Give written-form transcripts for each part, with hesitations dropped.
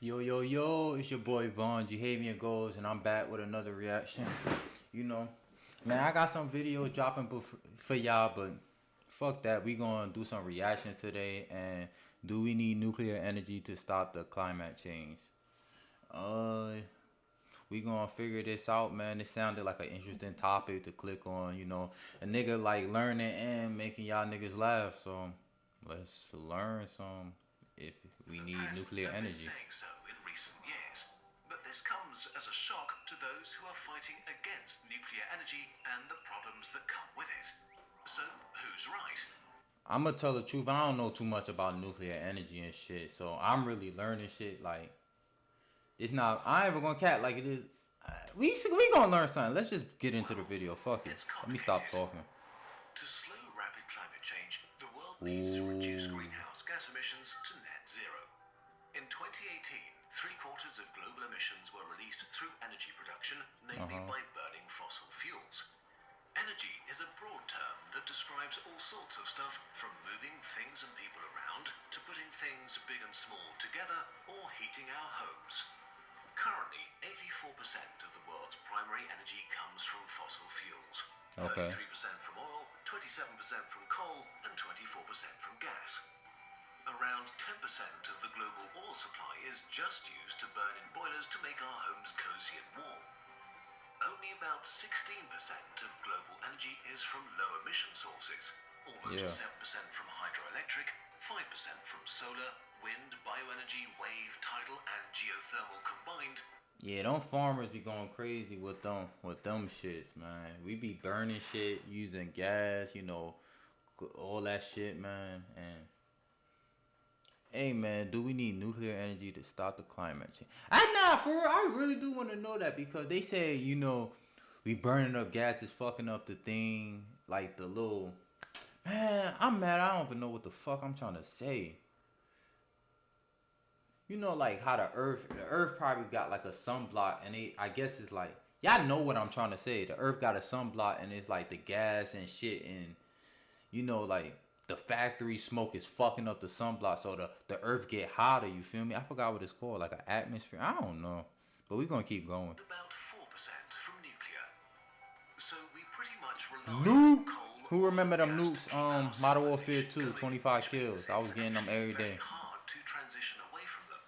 Yo, yo, yo, it's your boy Vaughn, Behavior Goals, and I'm back with another reaction. You know, man, I got some videos dropping for y'all, but fuck that. We gonna do some reactions today, and do we need nuclear energy to stop the climate change? Uh, we gonna figure this out, man. It sounded like an interesting topic to click on, a nigga like learning and making y'all niggas laugh, so let's learn some if we The need press nuclear have been energy. saying so in recent years, but this comes as a shock to those who are fighting against nuclear energy and the problems that come with it. So, who's right? I'm gonna tell the truth. I don't know too much about nuclear energy and shit, so I'm really learning shit. Like it's not. I ain't even gonna cat like it is. We gonna learn something. Let's just get into the Well, video. Fuck it. it's Let me stop complicated. talking. To slow rapid climate change, the world needs to reduce Ooh. greenhouse gas emissions to net zero. In 2018, three-quarters of global emissions were released through energy production, Uh namely huh. by burning fossil fuels. Energy is a broad term that describes all sorts of stuff, from moving things and people around to putting things big and small together or heating our homes. Currently, 84% of the world's primary energy comes from fossil fuels, Okay. 33% from oil, 27% from coal, and 24% from gas. Around 10% of the global oil supply is just used to burn in boilers to make our homes cozy and warm. Only about 16% of global energy is from low emission sources, almost Yeah. 7% from hydroelectric, 5% from solar, wind, bioenergy, wave, tidal, and geothermal combined. Yeah. Them farmers be going crazy with them shits, man. We be burning shit using gas. All that shit, man. And hey man, do we need nuclear energy to stop the climate change? For real, I really do want to know that because they say, we burning up gas is fucking up the thing, like the little man, I'm mad, I don't even know what the fuck I'm trying to say. Like how the earth probably got like a sunblock and I guess it's like y'all know what I'm trying to say. The earth got a sunblock and it's like the gas and shit and like the factory smoke is fucking up the sunblock, so the earth get hotter. You feel me? I forgot what it's called, like an atmosphere. I don't know, but we gonna keep going. About 4% from nuclear. So we pretty much rely on Nuke. coal, Who oil, remember and them gas to nukes? keep our Modern Warfare civilization 2, going, 25 which means kills. I was it's getting them actually every very day. hard to transition away from them.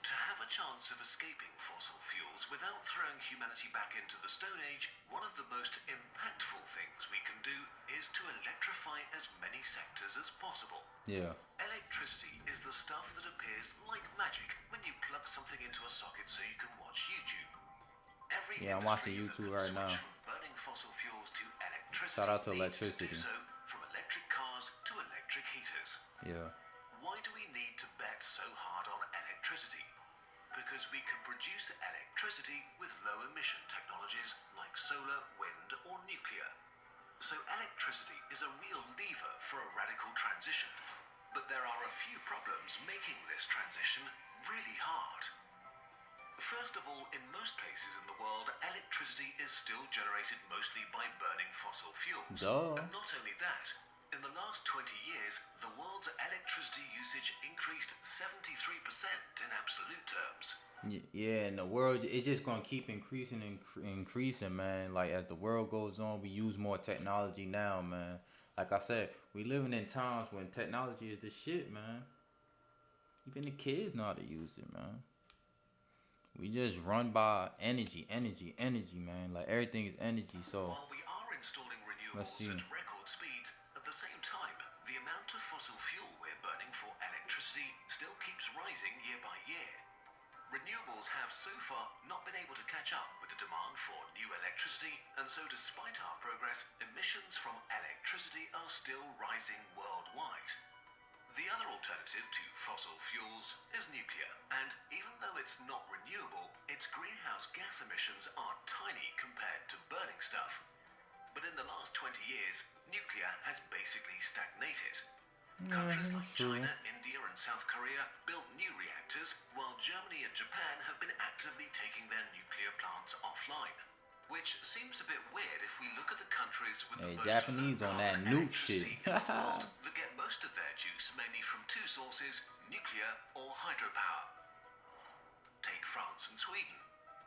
To have a chance of escaping fossil fuels without throwing humanity back into the Stone Age, one of the most impactful things we can do is to electrify as many sectors as possible. Yeah. Electricity is the stuff that appears like magic when you plug something into a socket so you can watch YouTube. Every Yeah, I'm watching industry that YouTube can right switch now. from burning fossil fuels to Shout electricity out to needs to do electricity. so, from electric cars to electric heaters. Yeah. Why do we need to bet so hard on electricity? Because we can produce electricity with low emission technologies like solar, wind, or nuclear. So electricity is a real lever for a radical transition. But there are a few problems making this transition really hard. First of all, in most places in the world, electricity is still generated mostly by burning fossil fuels. Duh. And not only that, in the last 20 years, the world's electricity usage increased 73% in absolute terms. Yeah, and the world it's just gonna keep increasing and increasing, man. Like as the world goes on, we use more technology now, man. Like I said, we living in times when technology is the shit, man. Even the kids know how to use it, man. We just run by energy, energy, energy, man. Like everything is energy. So While we are installing let's renewables see. at record speeds, at the same time, the amount of fossil fuel we're burning for electricity still keeps rising year by year. Renewables have so far not been able to catch up with the demand for new electricity, and so despite our progress, emissions from electricity are still rising worldwide. The other alternative to fossil fuels is nuclear, and even though it's not renewable, its greenhouse gas emissions are tiny compared to burning stuff. But in the last 20 years, nuclear has basically stagnated. Yeah, Countries like that's true. China, India, and South Korea built new reactors, while Germany and Japan have been actively taking their nuclear plants offline. Which seems a bit weird if we look at the countries with the Hey, most Japanese on that low-carbon nuke shit. electricity in the world that get most of their juice mainly from two sources, nuclear or hydropower. Take France and Sweden.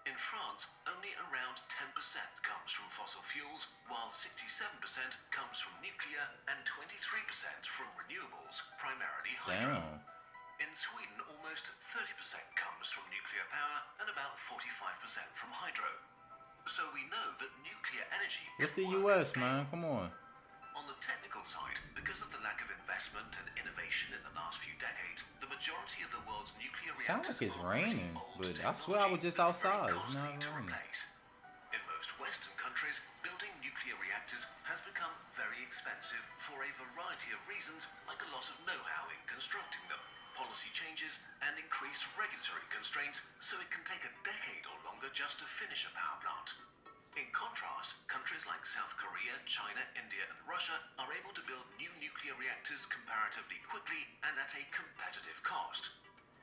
In France, only around 10% comes from fossil fuels, while 67% comes from nuclear and 23% from renewables, primarily hydro. Damn. In Sweden, almost 30% comes from nuclear power and about 45% from hydro. So we know that nuclear energy. What's the can work at US, scale. man? Come on. On the technical side, because of the lack of investment and innovation in the last few decades, the majority of the world's nuclear Sounds reactors like it's are pretty raining, old but I technology swear I was just that's very outside. It's costly not to raining. replace. In most Western countries, building nuclear reactors has become very expensive for a variety of reasons, like a loss of know-how in constructing them, policy changes, and increased regulatory constraints, so it can take a decade or longer just to finish a power plant. In contrast, countries like South Korea, China, India, and Russia are able to build new nuclear reactors comparatively quickly and at a competitive cost.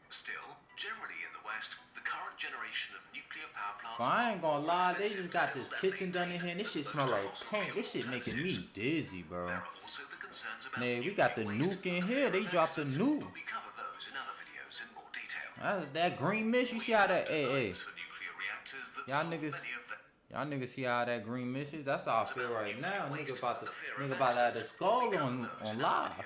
Still, generally in the West, the current generation of nuclear power plants. But I ain't gonna lie, they just got this are more kitchen done in expensive here, and this to shit build smell than like most paint. This fossil shit fuel making me alternatives. dizzy, bro. There are also the concerns about Man, we nuclear got the waste nuke in and the here. fear They of dropped the accidents, nuke. but we cover those in other videos in more detail. That green mist, you see how that? Hey, Designs for nuclear reactors that y'all solve niggas. many of the Y'all niggas see how that green mist is? That's how I feel right now. Nigga about to have the skull on live.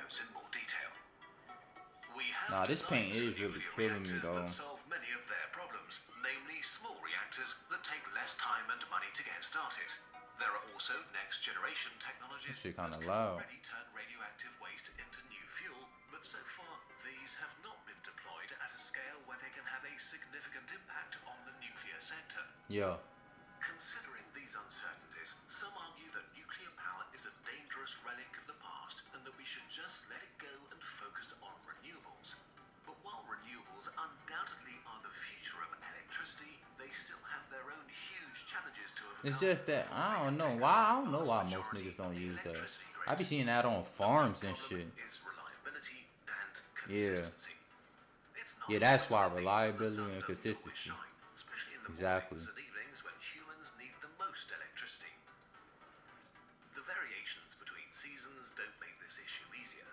Nah, this paint is really killing me though. Solve many of their problems, namely small reactors that take less time and money to get started. There are also next generation technologies This shit that kinda can loud. already turn radioactive waste into new fuel, but so far these have not been deployed at a scale where they can have a significant impact on the nuclear sector. Yeah. Considering these uncertainties, some argue that nuclear power is a dangerous relic of the past and that we should just let it go and focus on renewables. But while renewables undoubtedly are the future of electricity, they still have their own huge challenges to overcome. It's just that I don't know why most niggas don't use that. I be seeing that on farms and shit. Is reliability and Yeah. consistency. It's not Yeah, that's why always reliability the sun and doesn't always consistency. shine, especially in the Exactly. mornings and evenings when humans need the most electricity. The variations between seasons don't make this issue easier.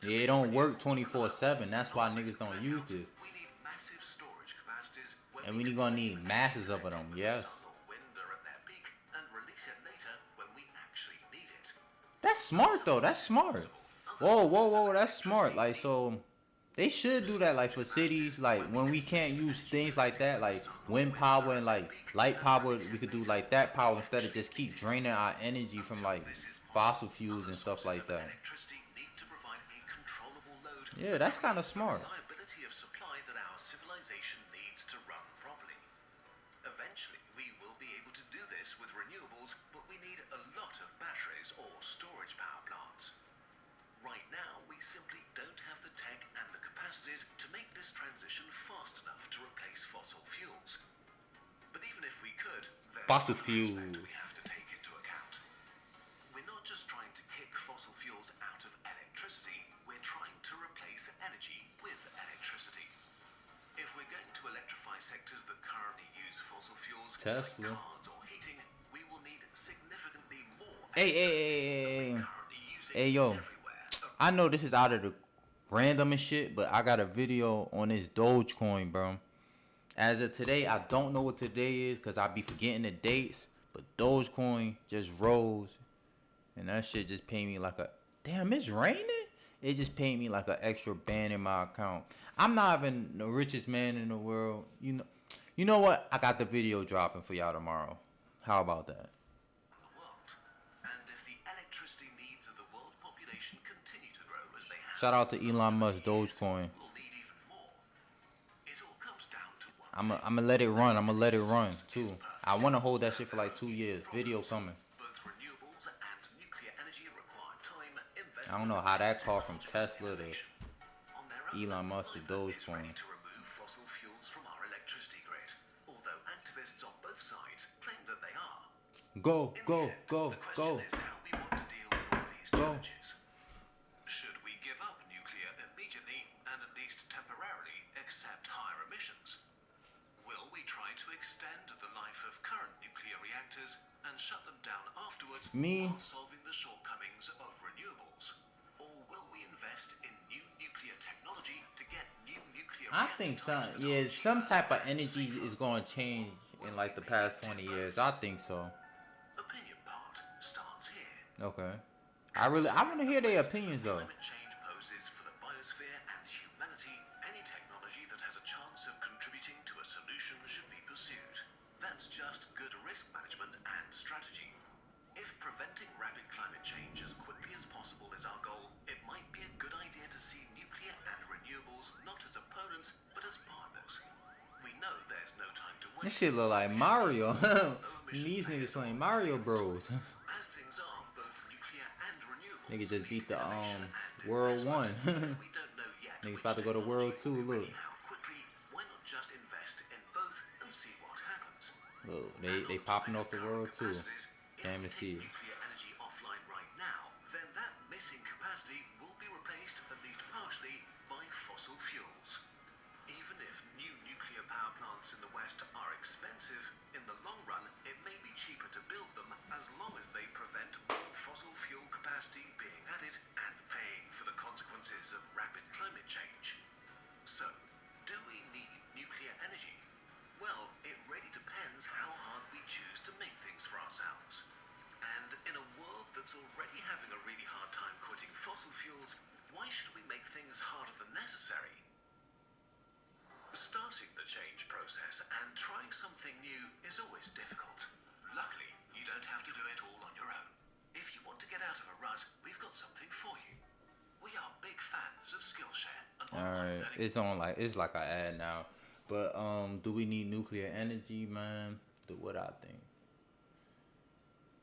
Yeah, it don't work 24/7. That's why niggas don't use this. We need massive storage capacities when And we gonna need masses of them. Yes. sun or wind are at their peak and release it later when we actually need it. That's smart though. That's smart. Whoa. That's smart. Like so, they should do that. Like for cities, like when we can't use things like that, like wind power and like light power, we could do like that power instead of just keep draining our energy from like fossil fuels and stuff like that. Electricity need to provide a controllable load. Yeah, that's kind of smart. Reliability of supply that our civilization needs to run properly. Eventually, we will be able to do this with renewables, but we need a lot of batteries or storage power plants. Right now, we simply don't have the tech and the capacities to make this transition fast enough to replace fossil fuels. But even if we could, there's Fossil another fuel. aspect we have to take into account. We're not just trying to kick fossil fuels out of electricity, we're trying to replace energy with electricity. If we're going to electrify sectors that currently use fossil fuels like Tesla. cars or heating, we will need significantly more Hey. currently using Hey, yo. everywhere. I know this is out of the random and shit, but I got a video on this Dogecoin, bro. As of today, I don't know what today is because I be forgetting the dates. But Dogecoin just rose, and that shit just paid me like a damn. It's raining. It just paid me like an extra band in my account. I'm not even the richest man in the world. You know what? I got the video dropping for y'all tomorrow. How about that? The world. And if the electricity needs of the world population continue to grow as they have, Shout out to Elon Musk, Dogecoin. we'll need even more. It all comes down to one I'ma let it run. I'ma let it run too. I wanna hold that shit for like 2 years. Video coming. both renewables and nuclear energy require time, investment. I don't know how that call from Tesla to innovation. On their own, Elon Musk to neither is Dogecoin. ready to remove fossil fuels from our electricity grid, although activists on both sides claim that they are. Go, In go, the end, go, the question go. is how we want to deal with all these Go. challenges. Should we give up nuclear immediately and at least temporarily accept higher emissions? Will we try to extend the life of current nuclear reactors and shut them down afterwards Me? while solving the shortcomings of renewables? Or will we invest in new nuclear technology to get new nuclear I think some type of energy is going to change in like the past 20 years. I think so. Opinion part starts here. Okay. I want to hear their opinions though. Climate change poses for the biosphere and humanity, any technology that has a chance of contributing to a solution should be pursued. That's just good risk management and strategy. If preventing rapid climate change as quickly as possible is our goal, it might be a good idea to see nuclear and renewables not as opponents, but as partners. We know there's no time to wait. This shit look like Mario. These niggas playing Mario Bros. As things are, both nuclear and renewables Niggas just beat the innovation and World investment. 1. We don't know yet Niggas which about to go to World technology 2, will be look. ready how quickly. Why not just invest in both and see what happens? Look, And they on the popping topic off the of World current 2. capacities, Damn to if see we it. take nuclear energy offline right now, then that missing capacity will be replaced, at least partially, by fossil fuels. Even if new nuclear power plants in the West are expensive, in the long run it may be cheaper to build them as long as they prevent more fossil fuel capacity being added and paying for the consequences of rapid climate change. So, do we need nuclear energy? Well, it really depends how hard we choose to make things for ourselves. And in a world that's already having a really hard time quitting fossil fuels, why should we make things harder than necessary? Starting the change process and trying something new is always difficult. Luckily, you don't have to do it all on your own. If you want to get out of a rut, we've got something for you. We are big fans of Skillshare. Alright, it's like an ad now. But do we need nuclear energy, man? What I think.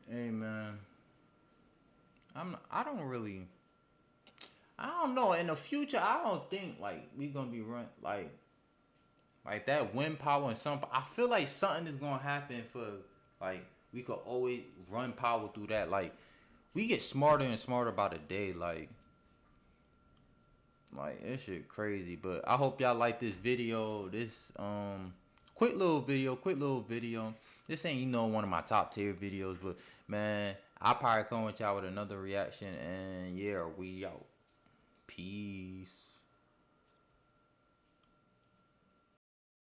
Hey man. I don't know. In the future, I don't think like we gonna be run like that wind power and some. I feel like something is gonna happen for like we could always run power through that. Like we get smarter and smarter by the day. Like this shit crazy. But I hope y'all like this video. This quick little video. This ain't one of my top tier videos, but man, I'll probably come with y'all with another reaction. And yeah, we out. Peace.